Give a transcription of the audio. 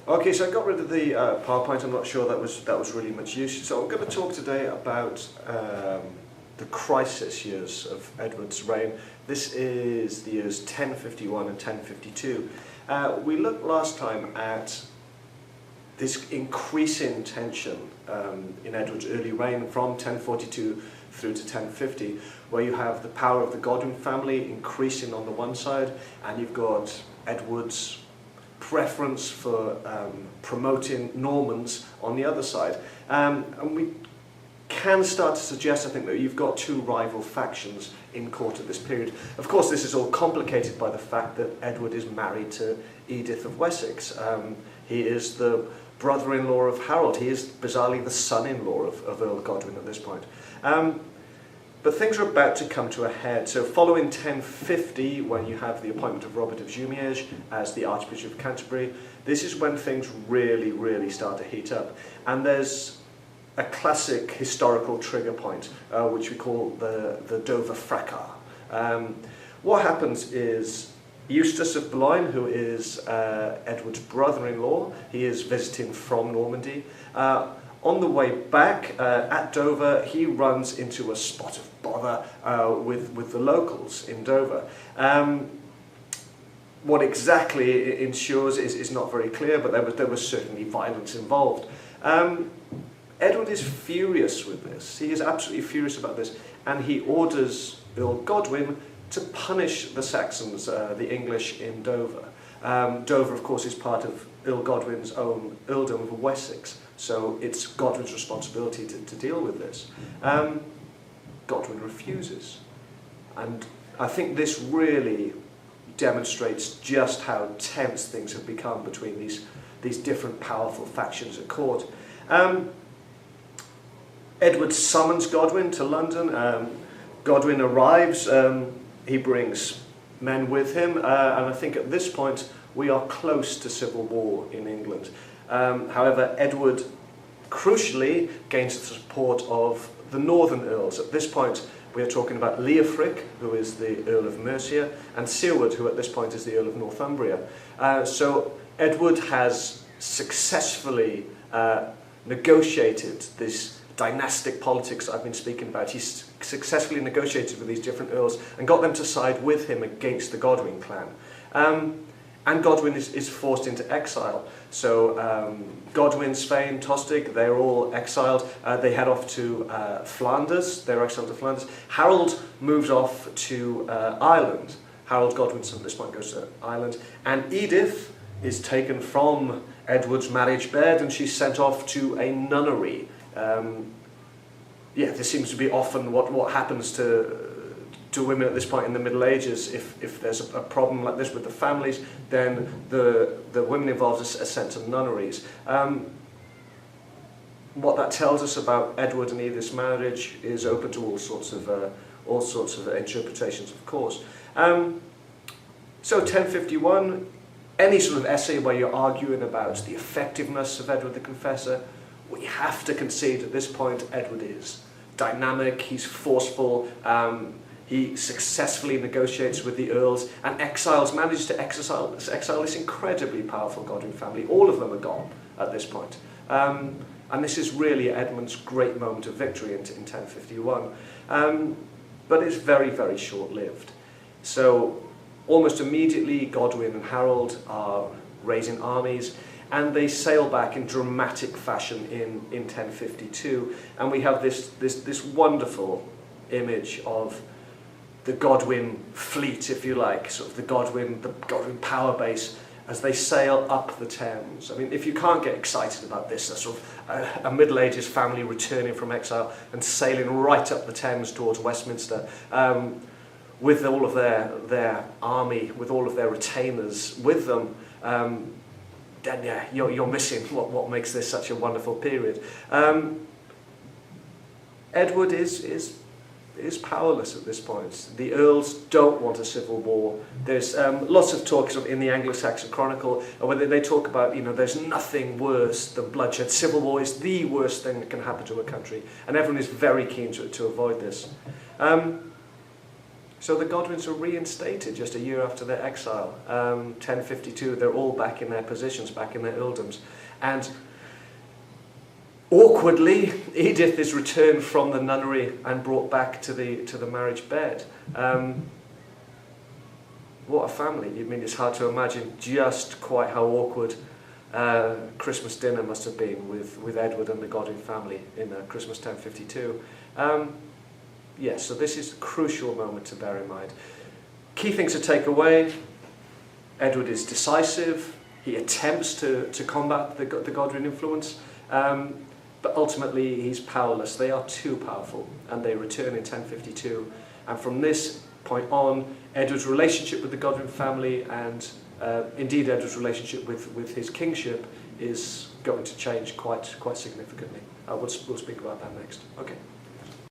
Okay, so I got rid of the PowerPoint. I'm not sure that was really much use. So I'm going to talk today about the crisis years of Edward's reign. This is the years 1051 and 1052. We looked last time at this increasing tension in Edward's early reign from 1042 through to 1050, where you have the power of the Godwin family increasing on the one side, and you've got Edward's preference for promoting Normans on the other side. And we can start to suggest, I think, that you've got two rival factions in court at this period. Of course, this is all complicated by the fact that Edward is married to Edith of Wessex. He is the brother-in-law of Harold. He is bizarrely the son-in-law of Earl Godwin at this point. But things are about to come to a head. So following 1050, when you have the appointment of Robert of Jumièges as the Archbishop of Canterbury, this is when things really, really start to heat up. And there's a classic historical trigger point, which we call the Dover Fracas. What happens is Eustace of Boulogne, who is Edward's brother-in-law, he is visiting from Normandy. On the way back at Dover, he runs into a spot of bother with the locals in Dover. What exactly it ensures is not very clear, but there was certainly violence involved. Edward is furious with this. He is absolutely furious about this, and he orders Earl Godwin to punish the Saxons, the English in Dover. Dover, of course, is part of Earl Godwin's own earldom of Wessex, so it's Godwin's responsibility to deal with this. Godwin refuses, and I think this really demonstrates just how tense things have become between these different powerful factions at court. Edward summons Godwin to London. Godwin arrives. He brings men with him, and I think at this point we are close to civil war in England. However, Edward crucially gains the support of the northern earls. At this point we are talking about Leofric, who is the Earl of Mercia, and Siward, who at this point is the Earl of Northumbria. So Edward has successfully negotiated this dynastic politics I've been speaking about. He's successfully negotiated with these different earls and got them to side with him against the Godwin clan. And Godwin is forced into exile. So Godwin, Svein, Tostig, they're all exiled. They head off to Flanders. They're exiled to Flanders. Harold moves off to Ireland. Harold Godwinson at this point goes to Ireland. And Edith is taken from Edward's marriage bed and she's sent off to a nunnery. This seems to be often what happens to women at this point in the Middle Ages. If there's a problem like this with the families, then the women involved are sent to nunneries. What that tells us about Edward and Edith's marriage is open to all sorts of interpretations, of course. So 1051, any sort of essay where you're arguing about the effectiveness of Edward the Confessor, we have to concede at this point Edward is dynamic, he's forceful, he successfully negotiates with the earls and manages to exile this incredibly powerful Godwin family. All of them are gone at this point. And this is really Edmund's great moment of victory in 1051. But it's very, very short-lived. So almost immediately Godwin and Harold are raising armies, and they sail back in dramatic fashion in 1052, and we have this wonderful image of the Godwin fleet, if you like, sort of the Godwin power base as they sail up the Thames. I mean, if you can't get excited about this, a sort of a Middle Ages family returning from exile and sailing right up the Thames towards Westminster, with all of their army, with all of their retainers with them, then yeah, you're missing what makes this such a wonderful period. Edward is powerless at this point. The earls don't want a civil war. There's lots of talk in the Anglo-Saxon Chronicle where they talk about, there's nothing worse than bloodshed. Civil war is the worst thing that can happen to a country, and everyone is very keen to avoid this. So the Godwins are reinstated just a year after their exile. 1052, they're all back in their positions, back in their earldoms. And awkwardly, Edith is returned from the nunnery and brought back to the marriage bed. What a family. I mean, it's hard to imagine just quite how awkward Christmas dinner must have been with Edward and the Godwin family in Christmas 1052. Yes, so this is a crucial moment to bear in mind. Key things to take away: Edward is decisive. He attempts to combat the Godwin influence, but ultimately he's powerless. They are too powerful, and they return in 1052. And from this point on, Edward's relationship with the Godwin family, and indeed Edward's relationship with his kingship, is going to change quite significantly. We'll speak about that next. Okay.